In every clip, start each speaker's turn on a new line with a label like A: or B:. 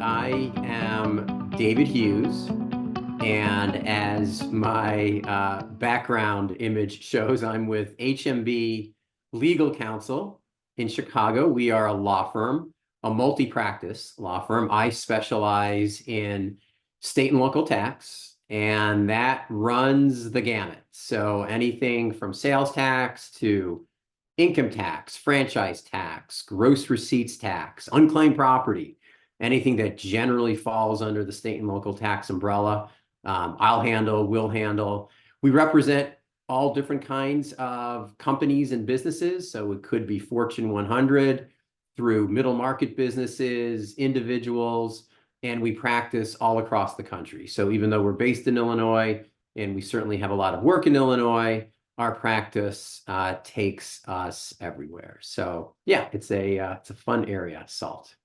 A: I am David Hughes, and as my background image shows, I'm with HMB Legal Counsel in Chicago. We are a law firm, a multi-practice law firm. I specialize in state and local tax, and that runs the gamut. So anything from sales tax to income tax, franchise tax, gross receipts tax, unclaimed property, anything that generally falls under the state and local tax umbrella, I'll handle, will handle. We represent all different kinds of companies and businesses. So it could be Fortune 100 through middle market businesses, individuals, and we practice all across the country. So even though we're based in Illinois, and we certainly have a lot of work in Illinois, our practice takes us everywhere. So yeah, it's a fun area, SALT.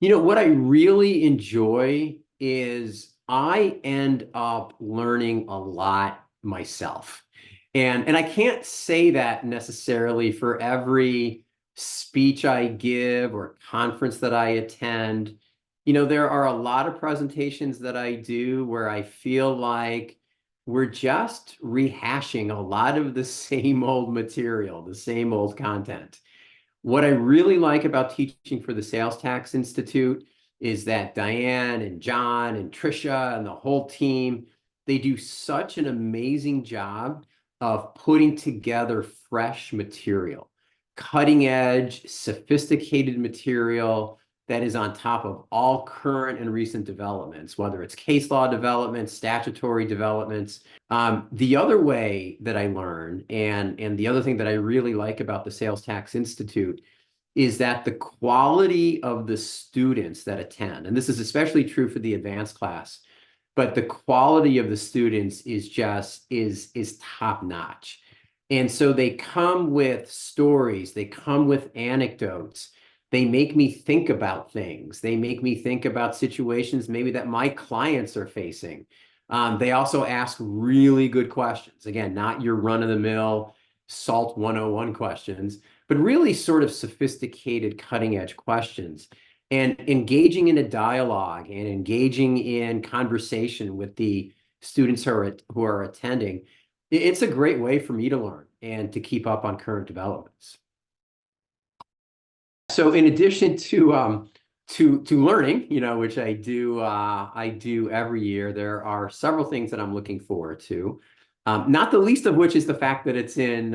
A: You know, what I really enjoy is I end up learning a lot myself. And I can't say that necessarily for every speech I give or conference that I attend. You know, there are a lot of presentations that I do where I feel like we're just rehashing a lot of the same old material, the same old content. What I really like about teaching for the Sales Tax Institute is that Diane and John and Trisha and the whole team, they do such an amazing job of putting together fresh material, cutting edge, sophisticated material that is on top of all current and recent developments, whether it's case law developments, statutory developments. The other way that I learn, and the other thing that I really like about the Sales Tax Institute, is that the quality of the students that attend, and this is especially true for the advanced class, but the quality of the students is top notch. And so they come with stories, they come with anecdotes. They make me think about things. They make me think about situations maybe that my clients are facing. They also ask really good questions. Again, not your run-of-the-mill SALT 101 questions, but really sort of sophisticated, cutting-edge questions. And engaging in a dialogue and engaging in conversation with the students who are attending, it's a great way for me to learn and to keep up on current developments. So in addition to learning, you know, which I do every year, there are several things that I'm looking forward to. Not the least of which is the fact that it's in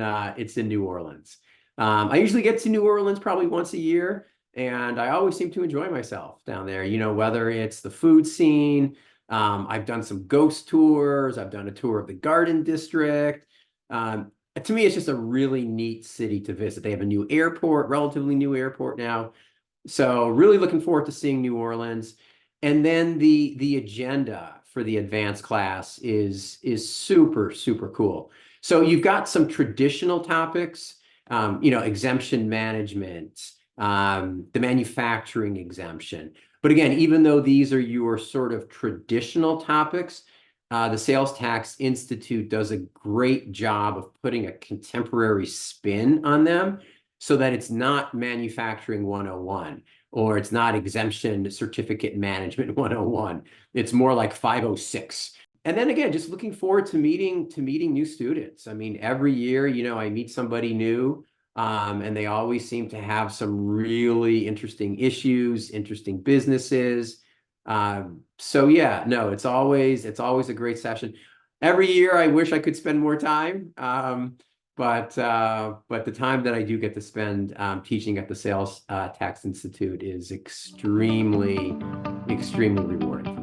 A: New Orleans. I usually get to New Orleans probably once a year, and I always seem to enjoy myself down there. You know, whether it's the food scene, I've done some ghost tours, I've done a tour of the Garden District. To me, it's just a really neat city to visit. They have a new airport, relatively new airport now. So really looking forward to seeing New Orleans. And then the agenda for the advanced class is super, super cool. So you've got some traditional topics, you know, exemption management, the manufacturing exemption. But again, even though these are your sort of traditional topics, the Sales Tax Institute does a great job of putting a contemporary spin on them so that it's not manufacturing 101 or it's not exemption certificate management 101. It's more like 506. And then again, just looking forward to meeting new students. I mean, every year, you know, I meet somebody new, and they always seem to have some really interesting issues, interesting businesses. So yeah, no, it's always a great session. Every year, I wish I could spend more time, but the time that I do get to spend teaching at the Sales Tax Institute is extremely rewarding.